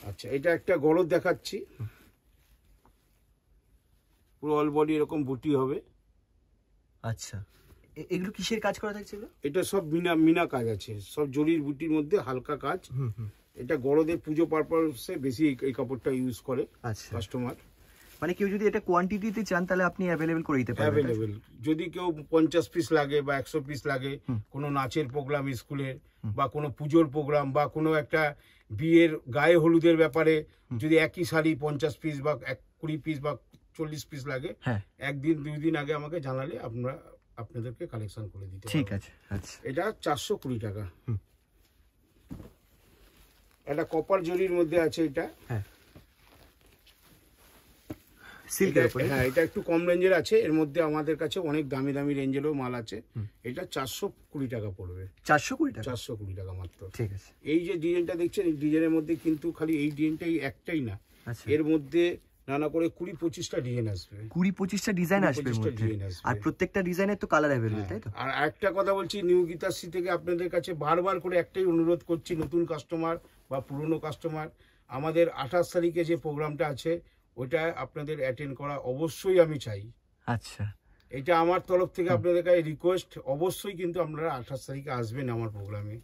A: আচ্ছা, এটা একটা গলদ দেখাচ্ছি, পুরো অল বডি এরকম বুটি হবে।
B: আচ্ছা, এগুলো কিসের কাজ করা থাকছে?
A: এটা সব মিনা কাজ আছে, সব জরির বুটির মধ্যে হালকা কাজ। এটা গরদের পুজো পারপাসে বেশি এই কাপড়টা ইউজ করে কাস্টমার।
B: মানে কেউ যদি এটা কোয়ান্টিটিতে চান তাহলে আপনি অ্যাভেলেবল করে দিতে পারবেন।
A: অ্যাভেলেবল, যদি কেউ 50 পিস লাগে বা 100 পিস লাগে, কোনো নাচের প্রোগ্রাম স্কুলের, বা কোনো পুজোর প্রোগ্রাম, বা কোনো একটা বিয়ের গায়ে হলুদের ব্যাপারে যদি একই শাড়ি 50 পিস বা 20 পিস বা 40 পিস লাগে, একদিন 2 দিন আগে আমাকে জানালে আপনাদেরকে কালেকশন করে দিতে পারবো।
B: ঠিক আছে। আচ্ছা,
A: এটা 420 টাকা। এটা কপার জরির মধ্যে আছে, এটা সিল্কের উপরে। হ্যাঁ, এটা একটু কম রেঞ্জের আছে, এর মধ্যে আমাদের কাছে অনেক দামি দামি রেঞ্জেরও মাল আছে। এটা 420 টাকা পড়বে।
B: 420 টাকা?
A: 420 টাকা মাত্র।
B: ঠিক আছে।
A: এই যে ডিজাইনটা দেখছেন, এই ডিজাইনের মধ্যে কিন্তু খালি এই ডিজাইনটাই একটাই না, এর মধ্যে নানা করে 20-25টা ডিজাইন আসবে।
B: 20-25টা ডিজাইন আসবে এর মধ্যে, আর প্রত্যেকটা ডিজাইনের তো কালার अवेलेबल, তাই তো?
A: আর একটা কথা বলছি, নিউ গীতাশ্রী থেকে আপনাদের কাছে বারবার করে একটাই অনুরোধ করছি, নতুন কাস্টমার বা পুরনো কাস্টমার, আমাদের 28 তারিখে যে প্রোগ্রামটা আছে ওটা আপনাদের অ্যাটেন্ড করা অবশ্যই আমি চাই।
B: আচ্ছা,
A: এটা আমার তরফ থেকে আপনাদের কাছে রিকোয়েস্ট, অবশ্যই কিন্তু আপনারা 28 তারিখে আসবেন আমার প্রোগ্রামে।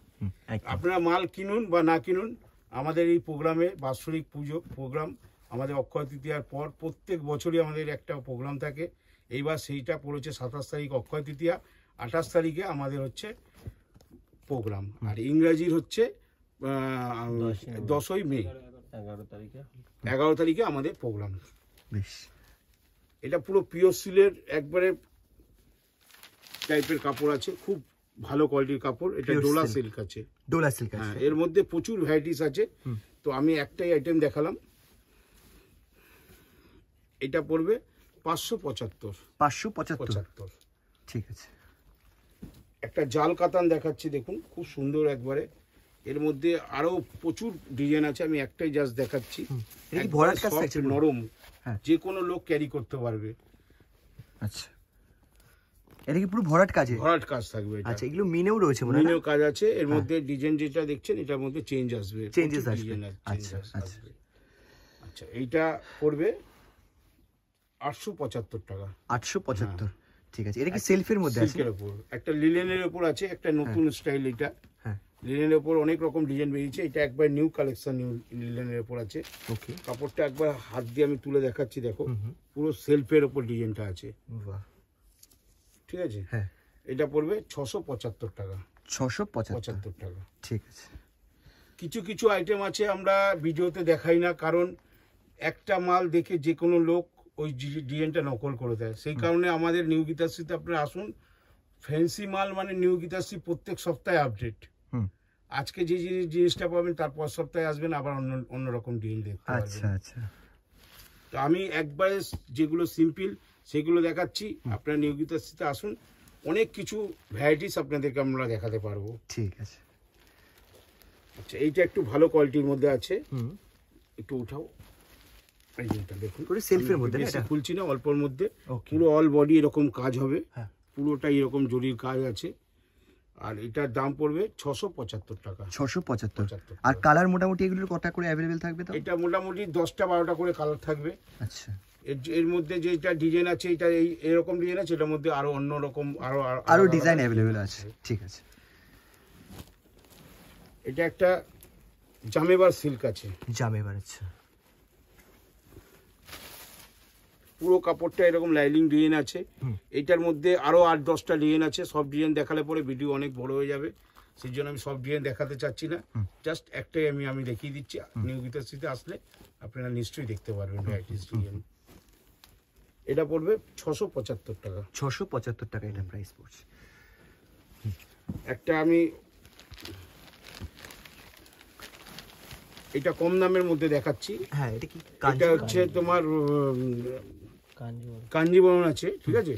A: আপনারা মাল কিনুন বা না কিনুন, আমাদের এই প্রোগ্রামে বাৎসরিক পুজো প্রোগ্রাম, আমাদের অক্ষয় তৃতীয়ার পর প্রত্যেক বছরই আমাদের একটা প্রোগ্রাম থাকে। এইবার সেইটা পড়েছে 27 তারিখ অক্ষয় তৃতীয়া, 28 তারিখে আমাদের হচ্ছে প্রোগ্রাম, আর ইংরাজির হচ্ছে 10ই মে, 11 তারিখে আমাদের প্রোগ্রাম। এটা পুরো পিওর সিলের একবারে টাইপের কাপড় আছে, খুব ভালো কোয়ালিটির কাপড়। এটা ডোলা সিল্ক আছে।
B: ডোলা সিল্ক আছে।
A: হ্যাঁ, এর মধ্যে প্রচুর ভ্যারাইটিস আছে, তো আমি একটাই আইটেম দেখালাম। এটা পড়বে 575।
B: 575। ঠিক আছে।
A: একটা জাল কাতান দেখাচ্ছি, দেখুন খুব সুন্দর একবারে, এর মধ্যে আরো প্রচুর ডিজাইন আছে, আমি একটাই জাস্ট দেখাচ্ছি।
B: ভরাট কাজ আছে,
A: নরম, যে কোনো লোক ক্যারি করতে পারবে।
B: আচ্ছা, এটা কি পুরো ভরাট কাজে? ভরাট
A: কাজ থাকবে এটা।
B: আচ্ছা, এগুলো মিনেও রয়েছে মনে হয়?
A: মিনেও কাজ আছে, এর মধ্যে ডিজাইন যেটা দেখছেন এটার মধ্যে চেঞ্জ আসবে,
B: চেঞ্জেস আসবে। আচ্ছা আচ্ছা।
A: আচ্ছা, এইটা পড়বে 875 টাকা।
B: 875। ঠিক আছে, এটা কি সেলফের মধ্যে আছে?
A: সিল্কের উপর একটা লিলেনের উপর আছে, একটা নতুন স্টাইল এটা।
B: হ্যাঁ,
A: লিলেনের উপর অনেক রকম ডিজাইন বেরিয়েছে, এটা একবার নিউ কালেকশন, নিউ লিলেনের উপর আছে।
B: ওকে,
A: কাপড়টা একবার হাত দিয়ে আমি তুলে দেখাচ্ছি, দেখো পুরো সেলফের উপর ডিজাইনটা আছে।
B: বাহ,
A: ঠিক আছে।
B: হ্যাঁ,
A: এটা পড়বে 675 টাকা।
B: 675
A: টাকা।
B: ঠিক আছে।
A: কিছু কিছু আইটেম আছে আমরা ভিডিওতে দেখাই না, কারণ একটা মাল দেখে যে কোনো লোক ওই ডিজাইনটা নকল করে দেয়। সেই কারণে আমাদের নিউ গীতাশ্রীতে আপনারা আসুন। ফ্যান্সি মাল মানে নিউ গীতাশ্রী প্রত্যেক সপ্তাহে আপডেট। আজকে যে জিনিসটা পাবেন তারপর সপ্তাহে আসবেন আবার অন্যরকম ডিজাইন দেখতে পাবেন।
B: আচ্ছা আচ্ছা,
A: তো আমি একবারে যেগুলো সিম্পল সেগুলো দেখাচ্ছি, আপনারা নিউ গীতাশ্রীতে আসুন, অনেক কিছু ভ্যারাইটিস আপনাদেরকে আমরা দেখাতে পারবো।
B: ঠিক আছে।
A: আচ্ছা, এইটা একটু ভালো কোয়ালিটির মধ্যে আছে, একটু উঠাও। এই জিনিসটা দেখুন,
B: পুরো সেলফের মধ্যে,
A: বেশি খুলছি না, অল্পর মধ্যে।
B: ওকে,
A: পুরো অল বডি এরকম কাজ হবে,
B: হ্যাঁ,
A: পুরোটাই এরকম জরির কাজ আছে। আর এটার দাম পড়বে 675 টাকা।
B: 675। আর কালার মোটামুটি এগুলোর কটা করে অ্যাভেলেবেল থাকবে? তো
A: এটা মোটামুটি 10টা-12টা করে কালার থাকবে।
B: আচ্ছা,
A: এর মধ্যে যেটা ডিজাইন আছে, এটা এরকম ডিজাইন আছে, এটার মধ্যে আরো অন্য রকম
B: আরো ডিজাইন অ্যাভেলেবেল আছে। ঠিক আছে।
A: এটা একটা জামেবার সিল্ক আছে,
B: জামেবার। আচ্ছা,
A: পুরো কাপড়টা এরকম লাইলিং ডিজাইন আছে। এটার মধ্যে আরো 8-10টা ডিজাইন আছে, সব ডিজাইন দেখালে পরে ভিডিও অনেক বড় হয়ে যাবে, সেই জন্য আমি সব ডিজাইন দেখাতে চাচ্ছি না। জাস্ট একটাই আমি দেখিয়ে দিচ্ছি। নিউ গীতাশ্রীতে আসলে আপনারা নিশ্চয়ই দেখতে পারবেন ভ্যারাইটিস ডিজাইন। এটা পড়বে 675 টাকা।
B: 675 টাকা এটা প্রাইস পড়ছে।
A: একটা আমি এটা কম দামের মধ্যে দেখাচ্ছি।
B: হ্যাঁ, এটা কি?
A: এটা হচ্ছে তোমার কাঞ্জিবরণ আছে, ঠিক আছে।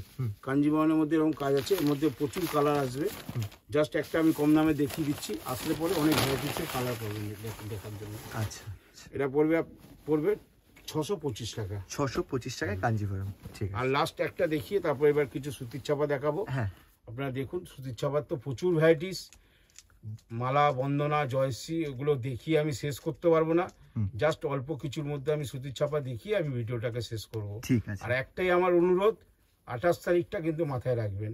A: কাঞ্জিবরণের মধ্যে এরকম কাজ আছে, এর মধ্যে প্রচুর কালার আসবে। জাস্ট একটা আমি কম দামে দেখিয়ে দিচ্ছি, আসলে পরে অনেক ভ্যারাইটিসের কালার পাবেন দেখার জন্য।
B: আচ্ছা,
A: এটা পড়বে 625 টাকা।
B: 625 টাকায় কাঞ্জিভরম। ঠিক আছে।
A: আর লাস্ট একটা দেখিয়ে তারপর এবার কিছু সুতির ছাপা দেখাবো।
B: হ্যাঁ,
A: আপনারা দেখুন, সুতির ছাপার তো প্রচুর ভ্যারাইটিস, মালা, বন্দনা, জয়শ্রী, এগুলো দেখিয়ে আমি শেষ করতে পারবো না। জাস্ট অল্প কিছুর মধ্যে আমি সুতির ছাপা দেখিয়ে আমি ভিডিওটাকে শেষ করব।
B: ঠিক আছে।
A: আর একটাই আমার অনুরোধ, 28 তারিখটা কিন্তু মাথায় রাখবেন।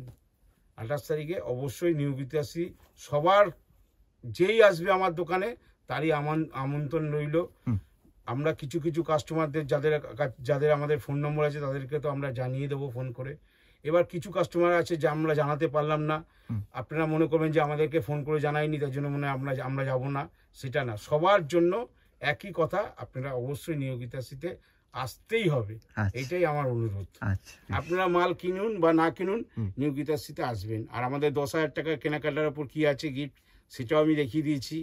A: 28 তারিখে অবশ্যই নিউ গীতাশ্রী সবার, যেই আসবে আমার দোকানে তারই আমন্ত্রণ রইল। আমরা কিছু কিছু কাস্টমারদের যাদের আমাদের ফোন নম্বর আছে তাদেরকে তো আমরা জানিয়ে দেবো ফোন করে। এবার কিছু কাস্টমার আছে যে আমরা জানাতে পারলাম না, আপনারা মনে করবেন যে আমাদেরকে ফোন করে জানাইনি তার জন্য মনে হয় আমরা যাব না, সেটা না। সবার জন্য একই কথা, আপনারা অবশ্যই নিউ গীতাশ্রীতে আসতেই হবে, এইটাই আমার অনুরোধ। আপনারা মাল কিনুন বা না কিনুন, নিউ গীতাশ্রীতে আসবেন। আর আমাদের 10,000 টাকার কেনাকাটার উপর কি আছে গিফট, সেটাও আমি দেখিয়ে দিয়েছি।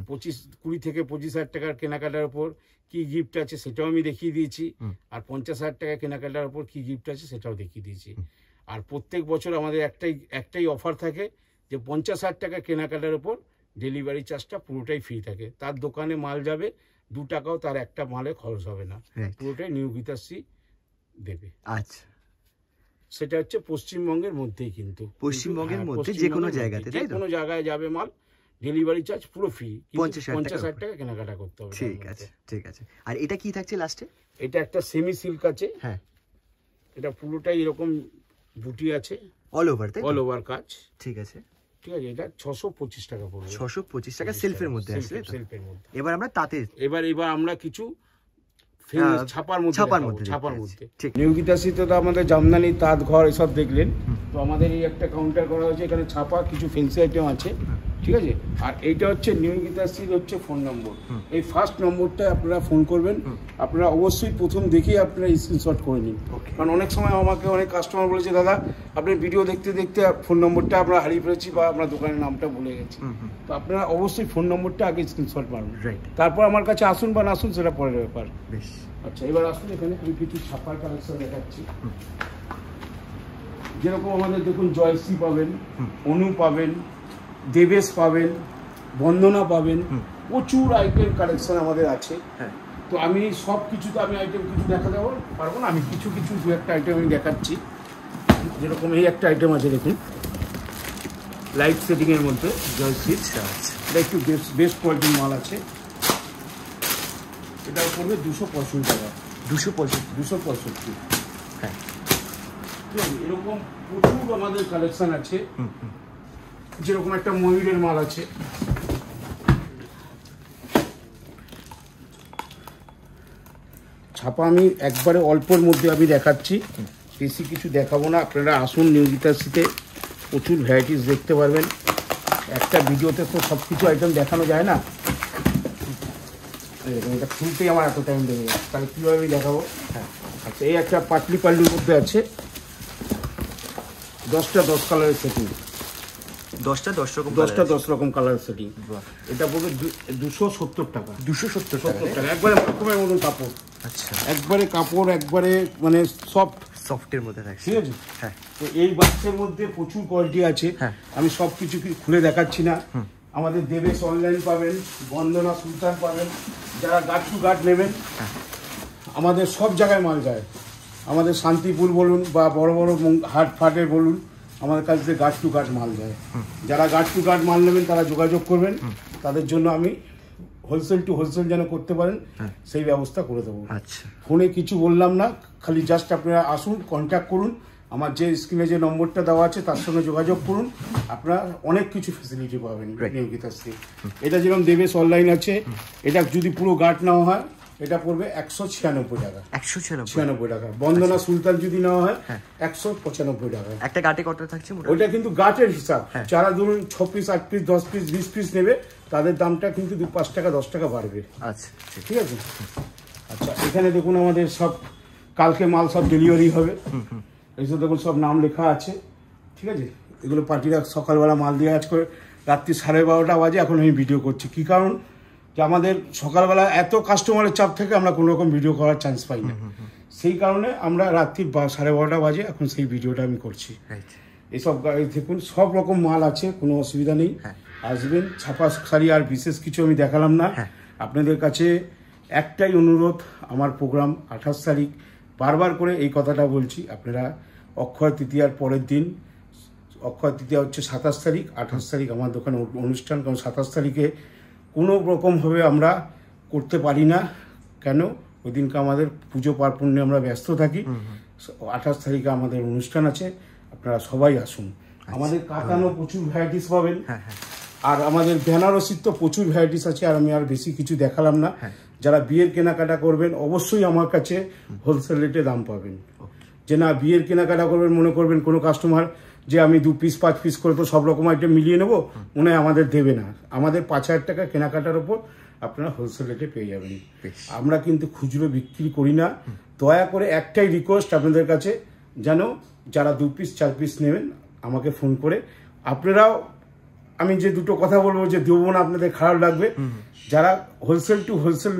A: 20 থেকে 25,000 টাকার কেনাকাটার উপর কি গিফট আছে সেটাও আমি দেখিয়ে দিয়েছি। আর 50,000 টাকা কেনাকাটার উপর কি গিফট আছে সেটাও দেখিয়ে দিয়েছি। আর প্রত্যেক বছর আমাদের একটাই অফার থাকে যে 50,000 টাকা কেনাকাটার উপর ডেলিভারি চার্জটা পুরোটাই ফ্রি থাকে। তার দোকানে মাল যাবে, 2 টাকাও তার একটা মালে খরচ হবে না, পুরোটাই নিউ গীতাশ্রী দেবে।
B: আচ্ছা,
A: সেটা হচ্ছে পশ্চিমবঙ্গের মধ্যেই, কিন্তু
B: পশ্চিমবঙ্গের মধ্যে যে কোনো জায়গাতে,
A: যে কোনো জায়গায় যাবে মাল, ডেলিভারি চার্জ পুরো ফ্রি, 50,000 টাকা কেনাকাটা করতে হবে।
B: ঠিক আছে, ঠিক আছে। আর এটা কি থাকছে লাস্টে?
A: এটা একটা সেমি সিল্ক আছে।
B: হ্যাঁ,
A: এটা পুরোটাই এরকম বুটি আছে,
B: অল ওভার, তাই?
A: অল ওভার কাজ।
B: ঠিক আছে,
A: ঠিক আছে। এটা 625 টাকা পড়বে।
B: 625 টাকা সেলফের মধ্যে আসলে।
A: সেলফের মধ্যে।
B: এবার আমরা তাতে
A: এবার আমরা কিছু ছাপার মধ্যে নিউ গীতাশ্রীতে তো আমাদের জামদানি, তাঁত ঘর এসব দেখলেন। তো আমাদের এই একটা কাউন্টার করা হয়েছে, এখানে ছাপা কিছু ফেন্সি আইটেম আছে, ঠিক আছে। আর এইটা হচ্ছে নিউ গীতাশ্রীর হচ্ছে ফোন নম্বর। এই ফার্স্ট নম্বরটা আপনারা ফোন করবেন। আপনারা অবশ্যই প্রথম দেখেই আপনারা স্ক্রিনশট করে নিন, কারণ অনেক সময় আমাকে অনেক কাস্টমার বলেছে, দাদা আপনার ভিডিও দেখতে দেখতে ফোন নম্বরটা আমরা হারিয়ে ফেলেছি বা আমরা দোকানের নামটা ভুলে গেছি। তো আপনারা অবশ্যই ফোন নম্বরটা আগে স্ক্রিনশট মারবেন, তারপর আমার কাছে আসুন বা না আসুন সেটা পরের ব্যাপার। আচ্ছা, এবার আসুন, এখানে আমি কিছু ছাপার কালেকশন দেখাচ্ছি। যেরকম আমাদের দেখুন, জয়শ্রী পাবেন, অনু পাবেন, দেবেশ পাবেন, বন্দনা পাবেন, প্রচুর আইটেম কালেকশন আমাদের আছে। তো আমি সব কিছুতে আমি আইটেম কিছু দেখাতে পারবো না, আমি কিছু দু একটা আইটেম আমি দেখাচ্ছি। যেরকম এই একটা আইটেম আছে দেখুন, লাইট সেটিংয়ের মধ্যে জয়শ্রী, এটা একটু বেস্ট কোয়ালিটির মাল আছে। এটা পড়বে 265 টাকা।
B: 265।
A: হ্যাঁ, এরকম প্রচুর আমাদের কালেকশন আছে, যেরকম একটা ময়ূরের মাল আছে, ছাপা আমি একবারে অল্পর মধ্যে আমি দেখাচ্ছি, বেশি কিছু দেখাবো না। আপনারা আসুন নিউ গীতাশ্রীতে, প্রচুর ভ্যারাইটিস দেখতে পারবেন। একটা ভিডিওতে তো সব কিছু আইটেম দেখানো যায় না, এটা খুলতেই আমার এত টাইম লেগে যায়, তাহলে কীভাবে আমি দেখাবো। হ্যাঁ, আচ্ছা, এই একটা পাটলি পাল্লির মধ্যে আছে 10টা 10 কালারের সেটিং,
B: 10টা 10
A: রকম কালারের সেটিং। এটা পড়বে 270 টাকা।
B: 270 টাকা,
A: একবারে রকমের মতন কাপড়।
B: আচ্ছা,
A: একবারে কাপড়, একবারে মানে
B: সফটের মধ্যে থাকছে,
A: ঠিক আছে।
B: হ্যাঁ,
A: তো এই বাক্সের মধ্যে প্রচুর কোয়ালিটি আছে,
B: হ্যাঁ।
A: আমি সব কিছু খুলে দেখাচ্ছি না। আমাদের দেবেশ অনলাইন পাবেন, বন্দনা সুলতান পাবেন, যারা গার্ড টু গার্ড নেবেন, আমাদের সব জায়গায় মাল যায়। আমাদের শান্তিপুর বলুন বা বড় বড় হাট ফাটে বলুন, আমাদের কাছ থেকে গার্ড টু গার্ড মাল যায়। যারা গার্ড টু গার্ড মাল নেবেন তারা যোগাযোগ করবেন, তাদের জন্য আমি হোলসেল টু হোলসেল যেন করতে পারেন সেই ব্যবস্থা করে দেবো।
B: আচ্ছা,
A: ফোনে কিছু বললাম না, খালি জাস্ট আপনারা আসুন, কন্ট্যাক্ট করুন, আমার যে স্ক্রিনে যে নম্বরটা দেওয়া আছে তার সঙ্গে যোগাযোগ করুন, আপনারা অনেক কিছু ফেসিলিটি পাবেন নিউ গীতাশ্রী। এটা যেরকম দেবেশ অনলাইন আছে, এটা যদি পুরো গার্ড নেওয়া হয় এটা পড়বে 196 টাকা। 196 টাকা। বন্দনা সুলতান যদি নেওয়া হয় 195 টাকা।
B: একটা গাটে কত থাকছে?
A: ওইটা কিন্তু গাটের হিসাব, যারা ধরুন 6 পিস 8 পিস 10 পিস 20 পিস নেবে তাদের দামটা কিন্তু 5 টাকা 10 টাকা বাড়বে।
B: আচ্ছা,
A: ঠিক আছে। আচ্ছা, এখানে দেখুন আমাদের সব কালকে মাল সব ডেলিভারি হবে, এইসব দেখুন সব নাম লেখা আছে, ঠিক আছে। এগুলো পার্টিরা সকালবেলা মাল দিয়ে আজ করে রাত্রি 12:30 বাজে এখন আমি ভিডিও করছি। কি কারণ, যে আমাদের সকালবেলা এত কাস্টমারের চাপ থেকে আমরা কোনো রকম ভিডিও করার চান্স পাই না, সেই কারণে আমরা রাত্রি 12:30 বাজে এখন সেই ভিডিওটা আমি করছি। এইসব দেখুন সব রকম মাল আছে, কোনো অসুবিধা নেই, আসবেন। ছাপা শাড়ি আর বিশেষ কিছু আমি দেখালাম না। আপনাদের কাছে একটাই অনুরোধ, আমার প্রোগ্রাম 28 তারিখ, বারবার করে এই কথাটা বলছি, আপনারা অক্ষয় তৃতীয়ার পরের দিন, অক্ষয় তৃতীয়া হচ্ছে 27 তারিখ, 28 তারিখ আমার দোকানে অনুষ্ঠান, কারণ 27 তারিখে কোনো রকমভাবে আমরা করতে পারি না। কেন? ওই দিনকে আমাদের পুজো পার্বণে আমরা ব্যস্ত থাকি। 28 তারিখে আমাদের অনুষ্ঠান আছে, আপনারা সবাই আসুন। আমাদের কাতানো প্রচুর ভ্যারাইটিস পাবেন, আর আমাদের বেনারসির তো প্রচুর ভ্যারাইটিস আছে, আর আমি আর বেশি কিছু দেখালাম না। যারা বিয়ের কেনাকাটা করবেন অবশ্যই আমার কাছে হোলসেল রেটে দাম পাবেন। যে না বিয়ের কেনাকাটা করবেন, মনে করবেন কোনো কাস্টমার যে আমি 2 পিস 5 পিস করে তো সব রকম আইটেম মিলিয়ে নেবো, মনে হয় আমাদের দেবে না। আমাদের 5,000 টাকা কেনাকাটার ওপর আপনারা হোলসেল রেটে পেয়ে যাবেন। আমরা কিন্তু খুচরো বিক্রি করি না। দয়া করে একটাই রিকোয়েস্ট আপনাদের কাছে, যেন যারা 2 পিস 4 পিস নেবেন আমাকে ফোন করে, আপনারাও, আমি যে দুটো কথা বলবো যে দেবো না আপনাদের খারাপ লাগবে, যারা হোলসেল টু হোলসেল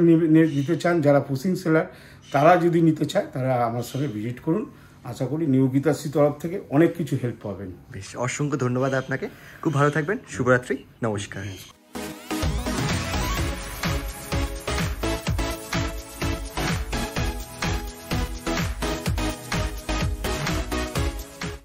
A: নিতে চান, যারা পুশিং সেলার তারা যদি নিতে চায় তারা আমার সঙ্গে ভিজিট করুন। আশা করি নিউ গীতাশ্রী তরফ থেকে অনেক কিছু হেল্প পাবেন।
B: বেশ, অসংখ্য ধন্যবাদ আপনাকে, খুব ভালো থাকবেন, শুভরাত্রি, নমস্কার।